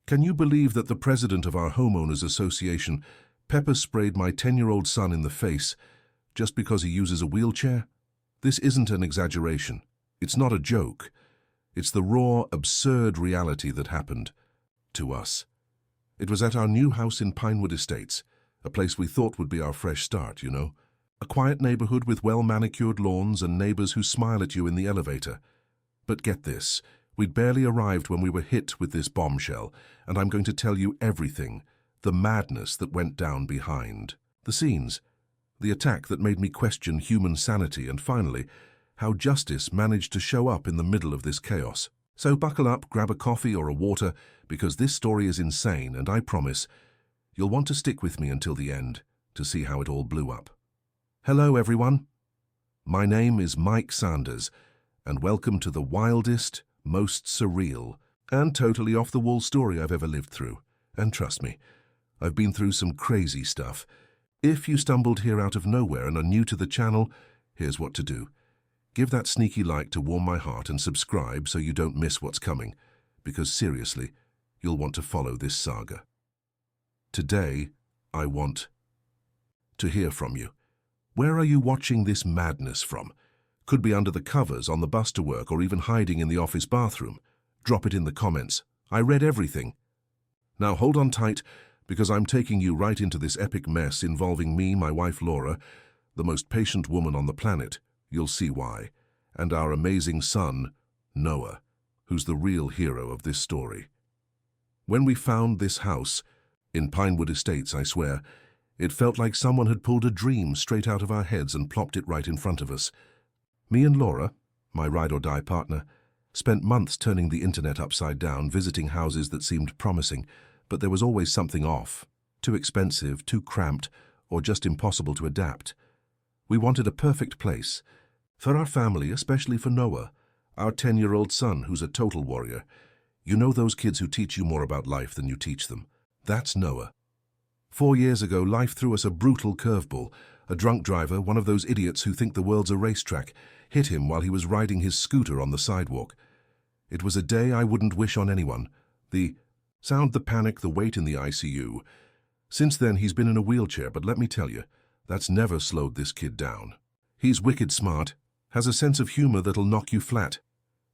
Can you believe that the president of our homeowners association pepper-sprayed my 10-year-old son in the face just because he uses a wheelchair? This isn't an exaggeration. It's not a joke. It's the raw, absurd reality that happened to us. It was at our new house in Pinewood Estates, a place we thought would be our fresh start, you know. A quiet neighborhood with well-manicured lawns and neighbors who smile at you in the elevator. But get this, we'd barely arrived when we were hit with this bombshell, and I'm going to tell you everything, the madness that went down behind the scenes, the attack that made me question human sanity, and finally, how justice managed to show up in the middle of this chaos. So buckle up, grab a coffee or a water, because this story is insane, and I promise you'll want to stick with me until the end to see how it all blew up. Hello, everyone. My name is Mike Sanders, and welcome to the wildest, most surreal, and totally off-the-wall story I've ever lived through. And trust me, I've been through some crazy stuff. If you stumbled here out of nowhere and are new to the channel, here's what to do. Give that sneaky like to warm my heart and subscribe so you don't miss what's coming, because seriously, you'll want to follow this saga. Today, I want to hear from you. Where are you watching this madness from? Could be under the covers, on the bus to work, or even hiding in the office bathroom. Drop it in the comments. I read everything. Now hold on tight, because I'm taking you right into this epic mess involving me, my wife Laura, the most patient woman on the planet, you'll see why, and our amazing son, Noah, who's the real hero of this story. When we found this house, in Pinewood Estates, I swear, it felt like someone had pulled a dream straight out of our heads and plopped it right in front of us. Me and Laura, my ride-or-die partner, spent months turning the internet upside down, visiting houses that seemed promising, but there was always something off. Too expensive, too cramped, or just impossible to adapt. We wanted a perfect place. For our family, especially for Noah, our 10-year-old son who's a total warrior. You know those kids who teach you more about life than you teach them? That's Noah. 4 years ago, life threw us a brutal curveball. A drunk driver, one of those idiots who think the world's a racetrack, hit him while he was riding his scooter on the sidewalk. It was a day I wouldn't wish on anyone. The sound, the panic, the wait in the ICU. Since then, he's been in a wheelchair, but let me tell you, that's never slowed this kid down. He's wicked smart, has a sense of humor that'll knock you flat,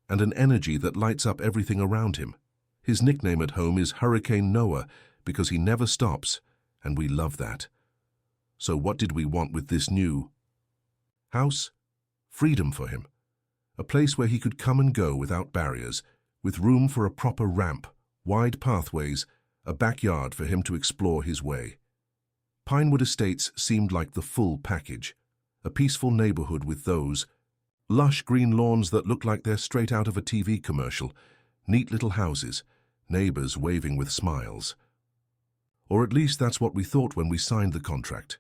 and an energy that lights up everything around him. His nickname at home is Hurricane Noah because he never stops, and we love that. So what did we want with this new house? Freedom for him. A place where he could come and go without barriers, with room for a proper ramp, wide pathways, a backyard for him to explore his way. Pinewood Estates seemed like the full package. A peaceful neighborhood with those lush green lawns that look like they're straight out of a TV commercial, neat little houses, neighbors waving with smiles. Or at least that's what we thought when we signed the contract.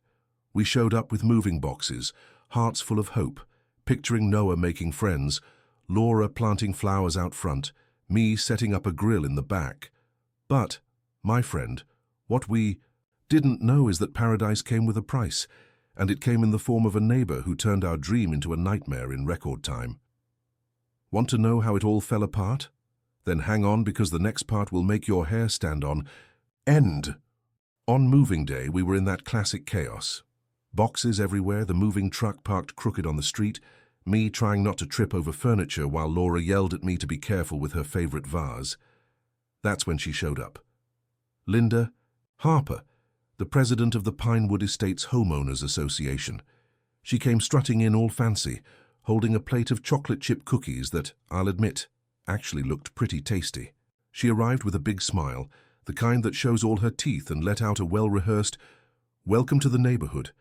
We showed up with moving boxes, hearts full of hope, picturing Noah making friends, Laura planting flowers out front, me setting up a grill in the back. But, my friend, what we didn't know is that paradise came with a price, and it came in the form of a neighbor who turned our dream into a nightmare in record time. Want to know how it all fell apart? Then hang on, because the next part will make your hair stand on end. On moving day, we were in that classic chaos. Boxes everywhere, the moving truck parked crooked on the street, me trying not to trip over furniture while Laura yelled at me to be careful with her favorite vase. That's when she showed up. Linda Harper, the president of the Pinewood Estates Homeowners Association. She came strutting in all fancy, holding a plate of chocolate chip cookies that, I'll admit, actually looked pretty tasty. She arrived with a big smile, the kind that shows all her teeth, and let out a well-rehearsed, "Welcome to the neighborhood."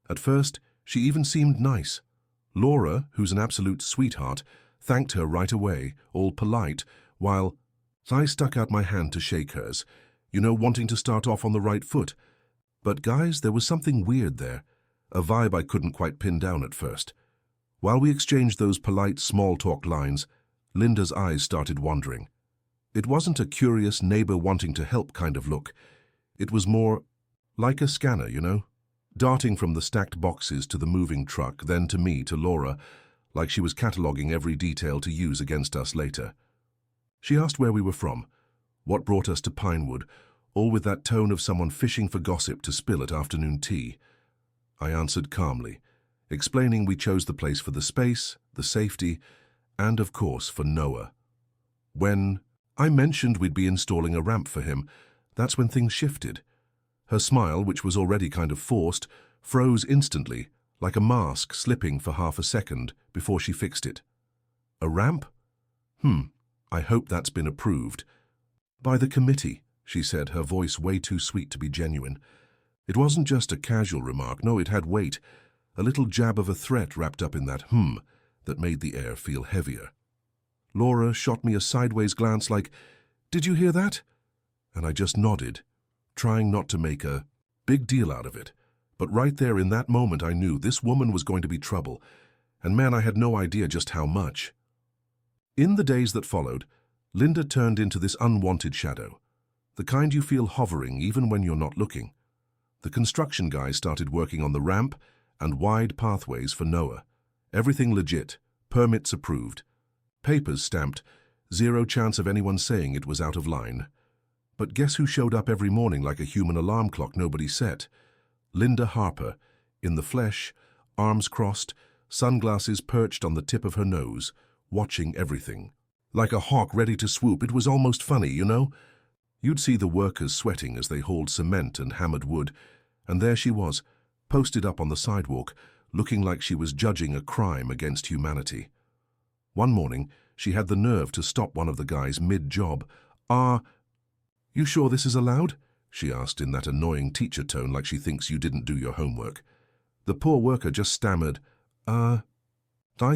At first, she even seemed nice. Laura, who's an absolute sweetheart, thanked her right away, all polite, while I stuck out my hand to shake hers, you know, wanting to start off on the right foot. But guys, there was something weird there, a vibe I couldn't quite pin down at first. While we exchanged those polite small-talk lines, Linda's eyes started wandering. It wasn't a curious neighbor wanting to help kind of look. It was more like a scanner, you know, darting from the stacked boxes to the moving truck, then to me, to Laura, like she was cataloging every detail to use against us later. She asked where we were from, What brought us to Pinewood, all with that tone of someone fishing for gossip to spill at afternoon tea? I answered calmly, explaining we chose the place for the space, the safety, and of course for Noah. When I mentioned we'd be installing a ramp for him, that's when things shifted. Her smile, which was already kind of forced, froze instantly, like a mask slipping for half a second before she fixed it. A ramp? I hope that's been approved. By the committee, she said, her voice way too sweet to be genuine. It wasn't just a casual remark, no, it had weight, a little jab of a threat wrapped up in that that made the air feel heavier. Laura shot me a sideways glance like, "Did you hear that?" And I just nodded, trying not to make a big deal out of it. But right there in that moment I knew this woman was going to be trouble, and man, I had no idea just how much. In the days that followed, Linda turned into this unwanted shadow, the kind you feel hovering even when you're not looking. The construction guys started working on the ramp and wide pathways for Noah. Everything legit, permits approved, papers stamped, zero chance of anyone saying it was out of line. But guess who showed up every morning like a human alarm clock nobody set? Linda Harper, in the flesh, arms crossed, sunglasses perched on the tip of her nose, watching everything. Like a hawk ready to swoop, it was almost funny, you know? You'd see the workers sweating as they hauled cement and hammered wood, and there she was, posted up on the sidewalk, looking like she was judging a crime against humanity. One morning, she had the nerve to stop one of the guys mid-job. You sure this is allowed?" she asked in that annoying teacher tone like she thinks you didn't do your homework. The poor worker just stammered, I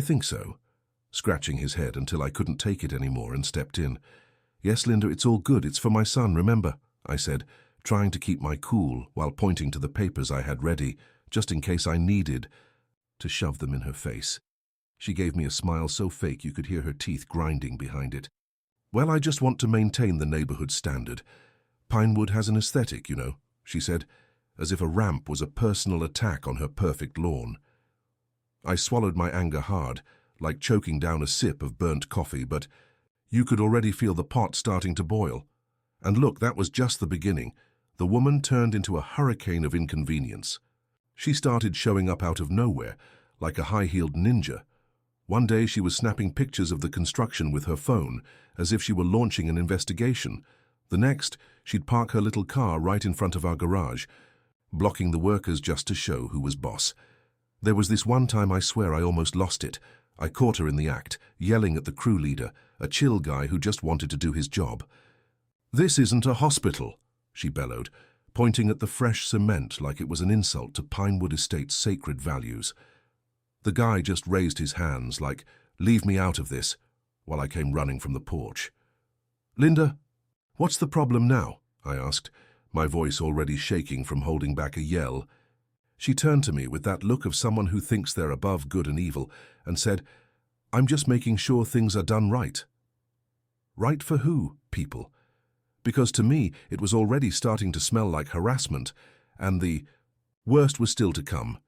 think so," scratching his head until I couldn't take it anymore and stepped in. "Yes, Linda, it's all good. It's for my son, remember," I said, trying to keep my cool while pointing to the papers I had ready, just in case I needed to shove them in her face. She gave me a smile so fake you could hear her teeth grinding behind it. "Well, I just want to maintain the neighborhood standard. Pinewood has an aesthetic, you know," she said, as if a ramp was a personal attack on her perfect lawn. I swallowed my anger hard, like choking down a sip of burnt coffee, but you could already feel the pot starting to boil. And look, that was just the beginning. The woman turned into a hurricane of inconvenience. She started showing up out of nowhere, like a high-heeled ninja. One day she was snapping pictures of the construction with her phone, as if she were launching an investigation. The next, she'd park her little car right in front of our garage, blocking the workers just to show who was boss. There was this one time I swear I almost lost it. I caught her in the act, yelling at the crew leader, a chill guy who just wanted to do his job. "This isn't a hospital," she bellowed, pointing at the fresh cement like it was an insult to Pinewood Estates' sacred values. The guy just raised his hands like, "Leave me out of this," while I came running from the porch. "Linda, what's the problem now?" I asked, my voice already shaking from holding back a yell. She turned to me with that look of someone who thinks they're above good and evil and said, "I'm just making sure things are done right." Right for who, people? Because to me, it was already starting to smell like harassment, and the worst was still to come.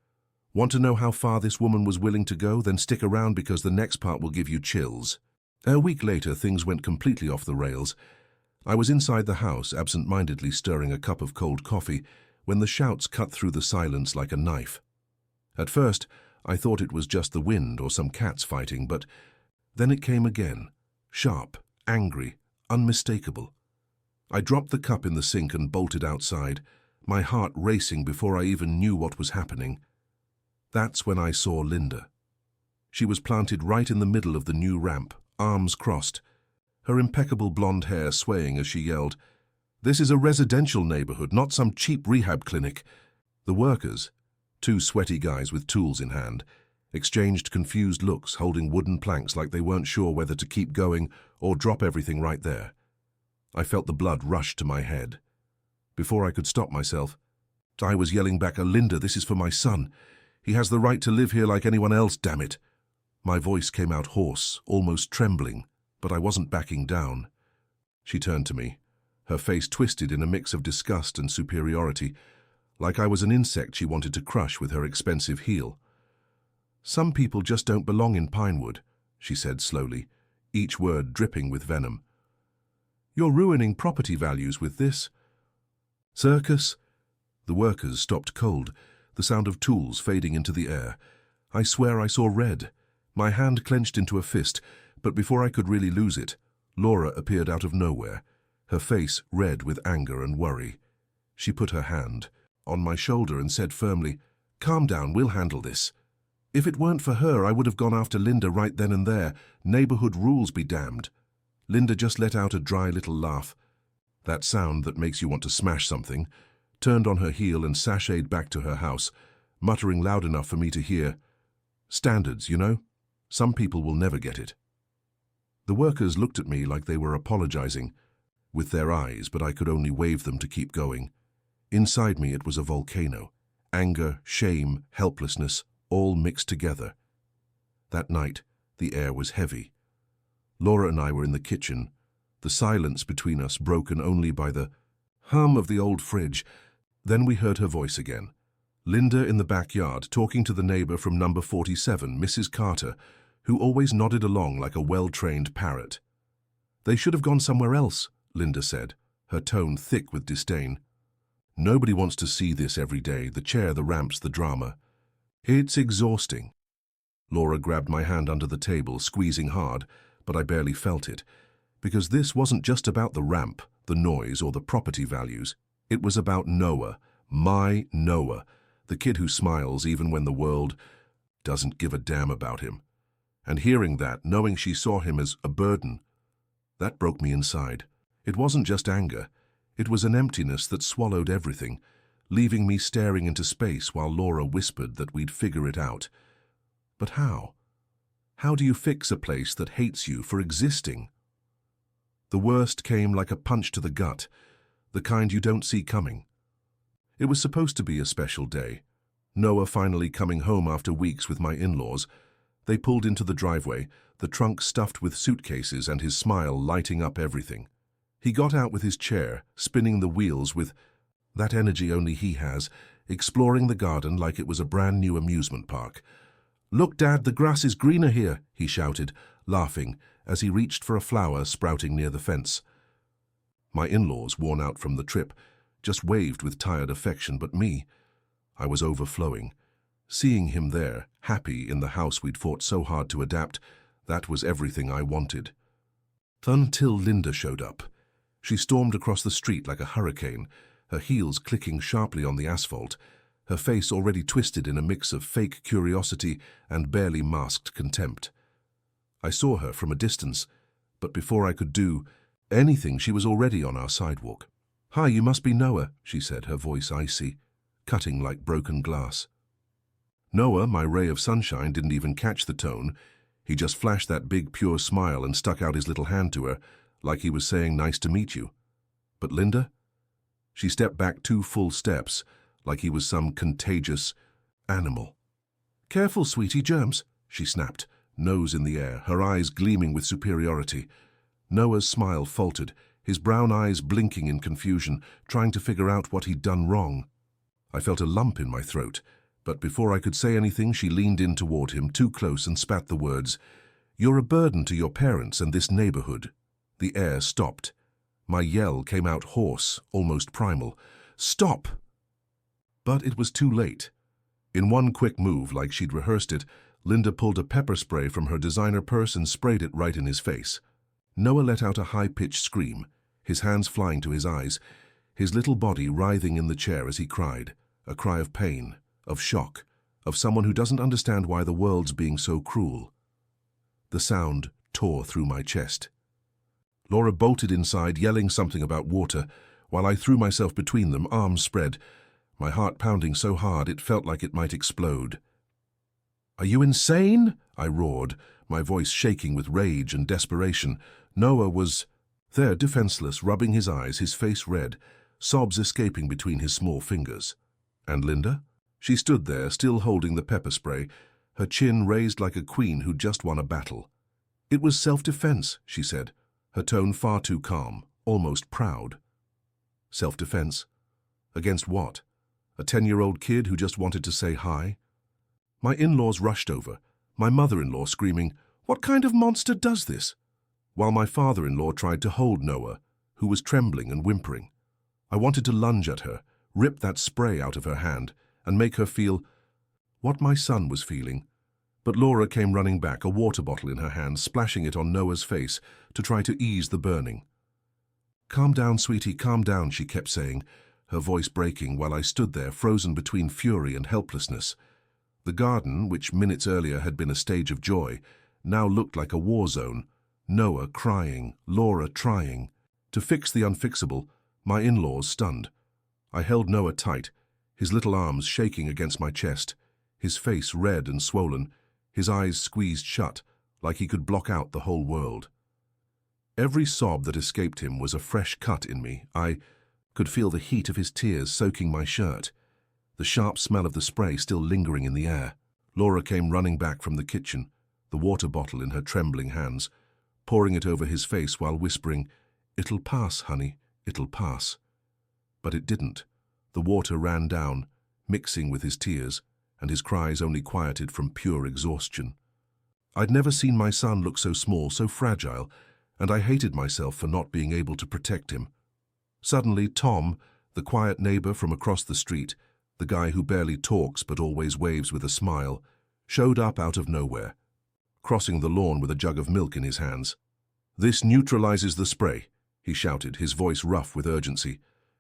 Want to know how far this woman was willing to go? Then stick around because the next part will give you chills. A week later, things went completely off the rails. I was inside the house, absent-mindedly stirring a cup of cold coffee, when the shouts cut through the silence like a knife. At first, I thought it was just the wind or some cats fighting, but then it came again, sharp, angry, unmistakable. I dropped the cup in the sink and bolted outside, my heart racing before I even knew what was happening. That's when I saw Linda. She was planted right in the middle of the new ramp, arms crossed, her impeccable blonde hair swaying as she yelled, "This is a residential neighborhood, not some cheap rehab clinic." The workers, two sweaty guys with tools in hand, exchanged confused looks, holding wooden planks like they weren't sure whether to keep going or drop everything right there. I felt the blood rush to my head. Before I could stop myself, I was yelling back, "Linda, this is for my son. He has the right to live here like anyone else, damn it." My voice came out hoarse, almost trembling, but I wasn't backing down. She turned to me, her face twisted in a mix of disgust and superiority, like I was an insect she wanted to crush with her expensive heel. "Some people just don't belong in Pinewood," she said slowly, each word dripping with venom. You're ruining property values with this. Circus? The workers stopped cold, the sound of tools fading into the air. I swear I saw red. My hand clenched into a fist, but before I could really lose it, Laura appeared out of nowhere, her face red with anger and worry. She put her hand on my shoulder and said firmly, "Calm down, we'll handle this. If it weren't for her, I would have gone after Linda right then and there. Neighborhood rules be damned." Linda just let out a dry little laugh, that sound that makes you want to smash something, turned on her heel and sashayed back to her house, muttering loud enough for me to hear, "Standards, you know? Some people will never get it." The workers looked at me like they were apologizing with their eyes, but I could only wave them to keep going. Inside me it was a volcano. Anger, shame, helplessness, all mixed together. That night, the air was heavy. Laura and I were in the kitchen, the silence between us broken only by the hum of the old fridge. Then we heard her voice again. Linda in the backyard talking to the neighbor from number 47, Mrs. Carter, who always nodded along like a well-trained parrot. "They should have gone somewhere else," Linda said, her tone thick with disdain. "Nobody wants to see this every day, the chair, the ramps, the drama. It's exhausting." Laura grabbed my hand under the table, squeezing hard, but I barely felt it, because this wasn't just about the ramp, the noise, or the property values. It was about Noah, my Noah, the kid who smiles even when the world doesn't give a damn about him. And hearing that, knowing she saw him as a burden, that broke me inside. It wasn't just anger. It was an emptiness that swallowed everything, leaving me staring into space while Laura whispered that we'd figure it out. But how? How do you fix a place that hates you for existing? The worst came like a punch to the gut, the kind you don't see coming. It was supposed to be a special day. Noah finally coming home after weeks with my in-laws. They pulled into the driveway, the trunk stuffed with suitcases and his smile lighting up everything. He got out with his chair, spinning the wheels with that energy only he has, exploring the garden like it was a brand new amusement park. "Look, Dad, the grass is greener here," he shouted, laughing, as he reached for a flower sprouting near the fence. My in-laws, worn out from the trip, just waved with tired affection, but me, I was overflowing. Seeing him there, happy in the house we'd fought so hard to adapt, that was everything I wanted. Until Linda showed up. She stormed across the street like a hurricane, her heels clicking sharply on the asphalt, her face already twisted in a mix of fake curiosity and barely masked contempt. I saw her from a distance, but before I could do anything, she was already on our sidewalk. "Hi, you must be Noah," she said, her voice icy, cutting like broken glass. Noah, my ray of sunshine, didn't even catch the tone. He just flashed that big, pure smile and stuck out his little hand to her, like he was saying, "Nice to meet you." But Linda? She stepped back 2 full steps, like he was some contagious animal. "Careful, sweetie, germs," she snapped, nose in the air, her eyes gleaming with superiority. Noah's smile faltered, his brown eyes blinking in confusion, trying to figure out what he'd done wrong. I felt a lump in my throat, but before I could say anything, she leaned in toward him, too close, and spat the words, "You're a burden to your parents and this neighborhood." The air stopped. My yell came out hoarse, almost primal. "Stop!" But it was too late. In one quick move, like she'd rehearsed it, Linda pulled a pepper spray from her designer purse and sprayed it right in his face. Noah let out a high-pitched scream, his hands flying to his eyes, his little body writhing in the chair as he cried, a cry of pain, of shock, of someone who doesn't understand why the world's being so cruel. The sound tore through my chest. Laura bolted inside, yelling something about water, while I threw myself between them, arms spread, my heart pounding so hard it felt like it might explode. "Are you insane?" I roared, my voice shaking with rage and desperation. Noah was there, defenseless, rubbing his eyes, his face red, sobs escaping between his small fingers. And Linda? She stood there, still holding the pepper spray, her chin raised like a queen who'd just won a battle. "It was self-defense," she said, her tone far too calm, almost proud. Self-defense? Against what? A 10-year-old kid who just wanted to say hi? My in-laws rushed over, my mother-in-law screaming, "What kind of monster does this?" While my father-in-law tried to hold Noah, who was trembling and whimpering. I wanted to lunge at her, rip that spray out of her hand, and make her feel what my son was feeling. But Laura came running back, a water bottle in her hand, splashing it on Noah's face to try to ease the burning. "Calm down, sweetie, calm down," she kept saying, her voice breaking while I stood there frozen between fury and helplessness. The garden, which minutes earlier had been a stage of joy, now looked like a war zone. Noah crying, Laura trying. To fix the unfixable, my in-laws stunned. I held Noah tight, his little arms shaking against my chest, his face red and swollen, his eyes squeezed shut, like he could block out the whole world. Every sob that escaped him was a fresh cut in me. I could feel the heat of his tears soaking my shirt, the sharp smell of the spray still lingering in the air. Laura came running back from the kitchen, the water bottle in her trembling hands, pouring it over his face while whispering, "It'll pass, honey, it'll pass." But it didn't. The water ran down, mixing with his tears, and his cries only quieted from pure exhaustion. I'd never seen my son look so small, so fragile, and I hated myself for not being able to protect him. Suddenly, Tom, the quiet neighbor from across the street, the guy who barely talks but always waves with a smile, showed up out of nowhere, crossing the lawn with a jug of milk in his hands. "This neutralizes the spray," he shouted, his voice rough with urgency.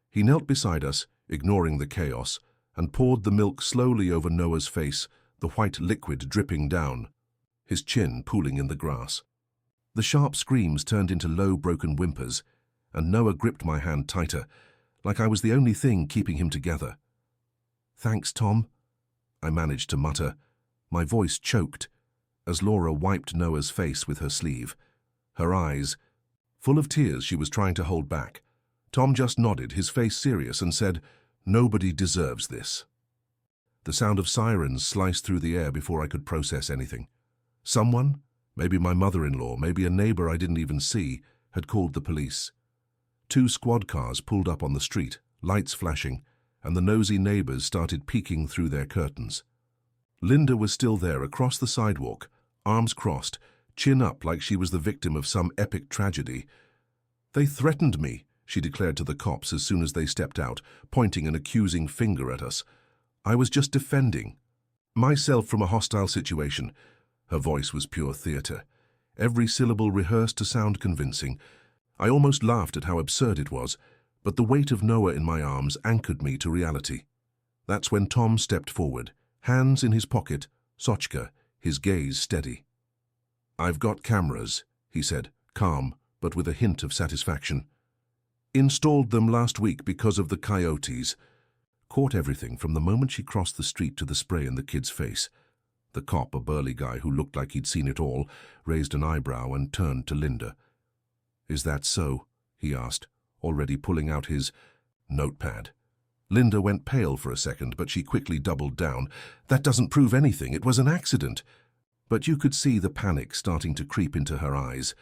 He knelt beside us, ignoring the chaos, and poured the milk slowly over Noah's face, the white liquid dripping down, his chin pooling in the grass. The sharp screams turned into low, broken whimpers, and Noah gripped my hand tighter, like I was the only thing keeping him together. "Thanks, Tom," I managed to mutter, my voice choked, as Laura wiped Noah's face with her sleeve. Her eyes, full of tears she was trying to hold back. Tom just nodded, his face serious, and said, "Nobody deserves this." The sound of sirens sliced through the air before I could process anything. Someone, maybe my mother-in-law, maybe a neighbor I didn't even see, had called the police. 2 squad cars pulled up on the street, lights flashing, and the nosy neighbors started peeking through their curtains. Linda was still there across the sidewalk, arms crossed, chin up like she was the victim of some epic tragedy. "They threatened me," she declared to the cops as soon as they stepped out, pointing an accusing finger at us. "I was just defending myself from a hostile situation." Her voice was pure theater, every syllable rehearsed to sound convincing. I almost laughed at how absurd it was, but the weight of Noah in my arms anchored me to reality. That's when Tom stepped forward, hands in his pocket, Sochka, his gaze steady. "I've got cameras," he said, calm, but with a hint of satisfaction. "Installed them last week because of the coyotes." Caught everything from the moment she crossed the street to the spray in the kid's face. The cop, a burly guy who looked like he'd seen it all, raised an eyebrow and turned to Linda. "Is that so?" he asked, already pulling out his notepad. Linda went pale for a second, but she quickly doubled down. "That doesn't prove anything. It was an accident." But you could see the panic starting to creep into her eyes.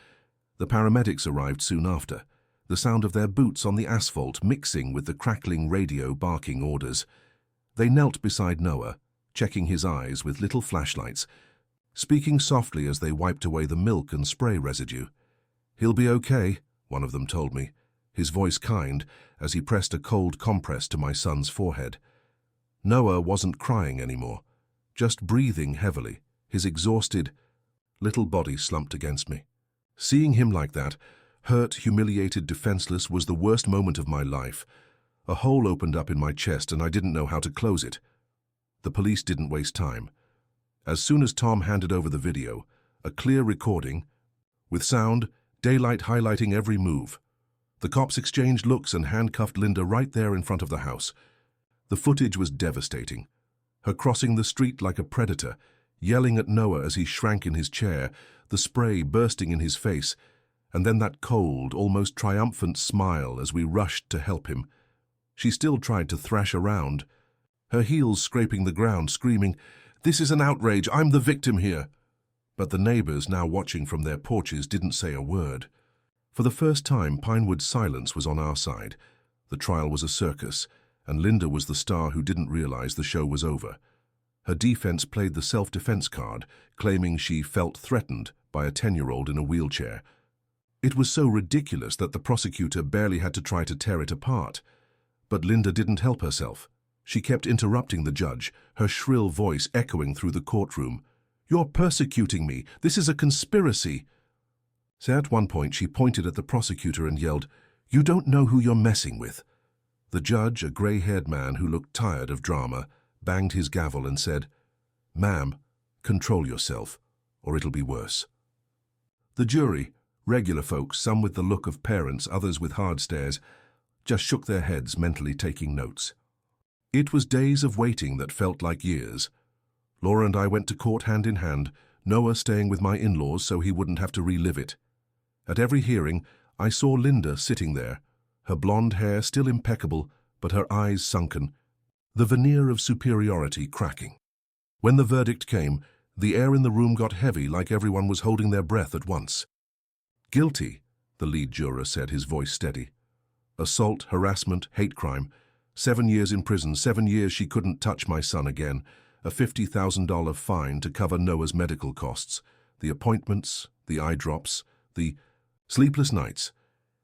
The paramedics arrived soon after, the sound of their boots on the asphalt mixing with the crackling radio barking orders. They knelt beside Noah, checking his eyes with little flashlights, speaking softly as they wiped away the milk and spray residue. "He'll be okay," one of them told me, his voice kind as he pressed a cold compress to my son's forehead. Noah wasn't crying anymore, just breathing heavily, his exhausted little body slumped against me. Seeing him like that, hurt, humiliated, defenseless, was the worst moment of my life. A hole opened up in my chest and I didn't know how to close it. The police didn't waste time. As soon as Tom handed over the video, a clear recording, with sound, daylight highlighting every move, the cops exchanged looks and handcuffed Linda right there in front of the house. The footage was devastating. Her crossing the street like a predator, yelling at Noah as he shrank in his chair, the spray bursting in his face, and then that cold, almost triumphant smile as we rushed to help him. She still tried to thrash around, her heels scraping the ground, screaming, "This is an outrage, I'm the victim here." But the neighbors, now watching from their porches, didn't say a word. For the first time, Pinewood's silence was on our side. The trial was a circus, and Linda was the star who didn't realize the show was over. Her defense played the self-defense card, claiming she felt threatened by a 10-year-old in a wheelchair. It was so ridiculous that the prosecutor barely had to try to tear it apart. But Linda didn't help herself. She kept interrupting the judge, her shrill voice echoing through the courtroom. "You're persecuting me. This is a conspiracy." So at one point she pointed at the prosecutor and yelled, "You don't know who you're messing with." The judge, a grey-haired man who looked tired of drama, banged his gavel and said, "Ma'am, control yourself, or it'll be worse." The jury, regular folks, some with the look of parents, others with hard stares, just shook their heads, mentally taking notes. It was days of waiting that felt like years. Laura and I went to court hand in hand, Noah staying with my in-laws so he wouldn't have to relive it. At every hearing, I saw Linda sitting there, her blonde hair still impeccable, but her eyes sunken, the veneer of superiority cracking. When the verdict came, the air in the room got heavy, like everyone was holding their breath at once. "Guilty," the lead juror said, his voice steady. "Assault, harassment, hate crime. 7 years in prison, 7 years she couldn't touch my son again. A $50,000 fine to cover Noah's medical costs, the appointments, the eye drops, the sleepless nights.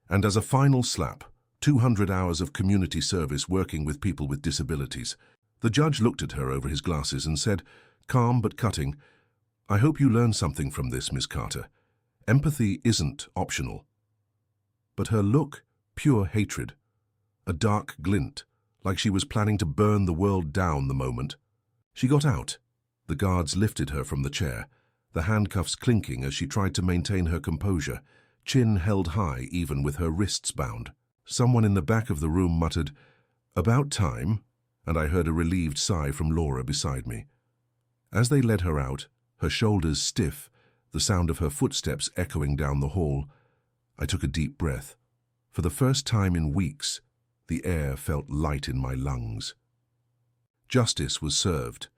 And as a final slap, 200 hours of community service working with people with disabilities." The judge looked at her over his glasses and said, calm but cutting, "I hope you learn something from this, Miss Carter. Empathy isn't optional." But her look, pure hatred. A dark glint, like she was planning to burn the world down the moment. She got out. The guards lifted her from the chair, the handcuffs clinking as she tried to maintain her composure, chin held high even with her wrists bound. Someone in the back of the room muttered, "About time," and I heard a relieved sigh from Laura beside me. As they led her out, her shoulders stiff, the sound of her footsteps echoing down the hall, I took a deep breath. For the first time in weeks, the air felt light in my lungs. Justice was served.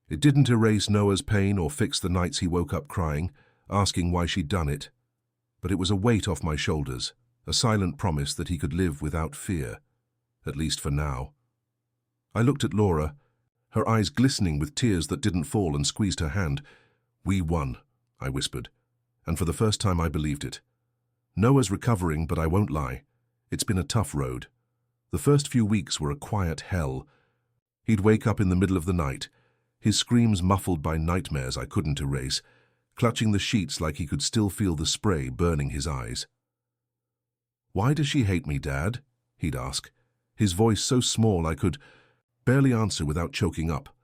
It didn't erase Noah's pain or fix the nights he woke up crying, asking why she'd done it. But it was a weight off my shoulders, a silent promise that he could live without fear, at least for now. I looked at Laura, her eyes glistening with tears that didn't fall, and squeezed her hand. "We won," I whispered, and for the first time I believed it. Noah's recovering, but I won't lie. It's been a tough road. The first few weeks were a quiet hell. He'd wake up in the middle of the night, his screams muffled by nightmares I couldn't erase, clutching the sheets like he could still feel the spray burning his eyes. "Why does she hate me, Dad?" he'd ask, his voice so small I could barely answer without choking up.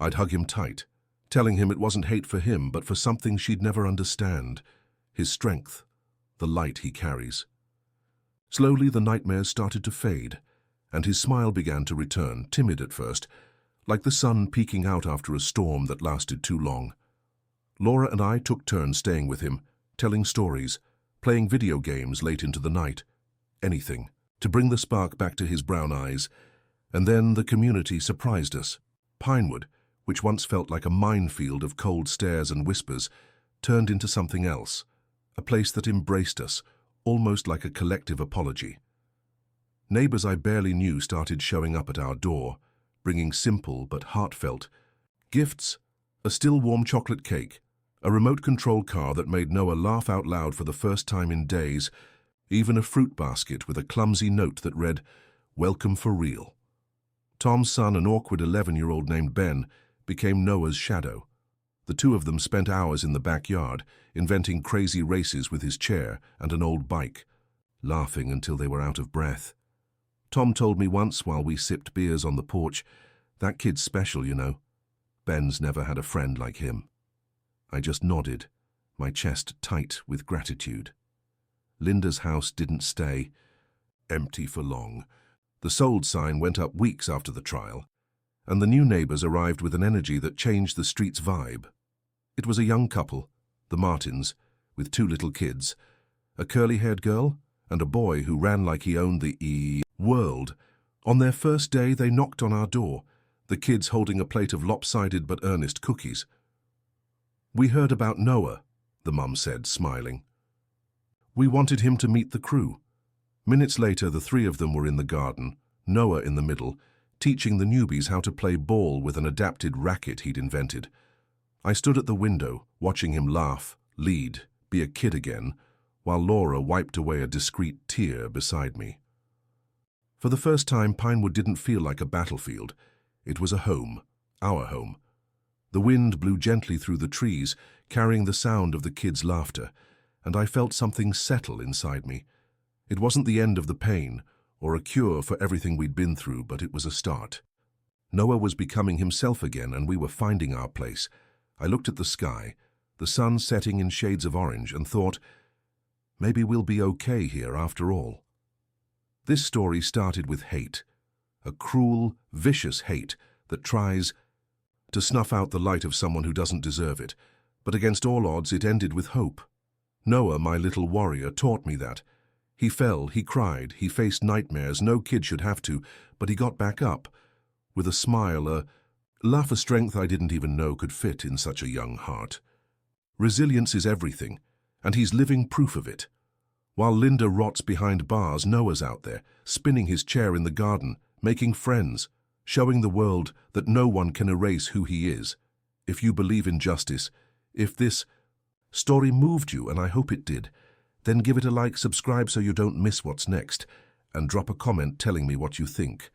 I'd hug him tight, telling him it wasn't hate for him, but for something she'd never understand, his strength, the light he carries. Slowly the nightmares started to fade, and his smile began to return, timid at first, like the sun peeking out after a storm that lasted too long. Laura and I took turns staying with him, telling stories, playing video games late into the night, anything, to bring the spark back to his brown eyes. And then the community surprised us. Pinewood, which once felt like a minefield of cold stares and whispers, turned into something else, a place that embraced us, almost like a collective apology. Neighbors I barely knew started showing up at our door, bringing simple but heartfelt gifts, a still warm chocolate cake, a remote-control car that made Noah laugh out loud for the first time in days, even a fruit basket with a clumsy note that read, "Welcome for real." Tom's son, an awkward 11-year-old named Ben, became Noah's shadow. The two of them spent hours in the backyard, inventing crazy races with his chair and an old bike, laughing until they were out of breath. Tom told me once while we sipped beers on the porch, "That kid's special, you know. Ben's never had a friend like him." I just nodded, my chest tight with gratitude. Linda's house didn't stay empty for long. The sold sign went up weeks after the trial, and the new neighbors arrived with an energy that changed the street's vibe. It was a young couple, the Martins, with 2 little kids, a curly-haired girl and a boy who ran like he owned the world. On their first day, they knocked on our door, the kids holding a plate of lopsided but earnest cookies. "We heard about Noah," the mum said, smiling. "We wanted him to meet the crew." Minutes later, the 3 of them were in the garden, Noah in the middle, teaching the newbies how to play ball with an adapted racket he'd invented. I stood at the window, watching him laugh, lead, be a kid again, while Laura wiped away a discreet tear beside me. For the first time, Pinewood didn't feel like a battlefield. It was a home, our home. The wind blew gently through the trees, carrying the sound of the kids' laughter, and I felt something settle inside me. It wasn't the end of the pain, or a cure for everything we'd been through, but it was a start. Noah was becoming himself again, and we were finding our place. I looked at the sky, the sun setting in shades of orange, and thought, maybe we'll be okay here after all. This story started with hate, a cruel, vicious hate that tries to snuff out the light of someone who doesn't deserve it. But against all odds, it ended with hope. Noah, my little warrior, taught me that. He fell, he cried, he faced nightmares. No kid should have to, but he got back up, with a smile, a laugh of strength I didn't even know could fit in such a young heart. Resilience is everything, and he's living proof of it. While Linda rots behind bars, Noah's out there, spinning his chair in the garden, making friends, showing the world that no one can erase who he is. If you believe in justice, if this story moved you, and I hope it did, then give it a like, subscribe so you don't miss what's next, and drop a comment telling me what you think.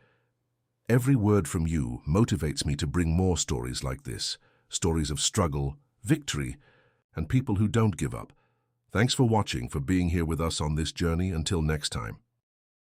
Every word from you motivates me to bring more stories like this, stories of struggle, victory, and people who don't give up. Thanks for watching, for being here with us on this journey. Until next time.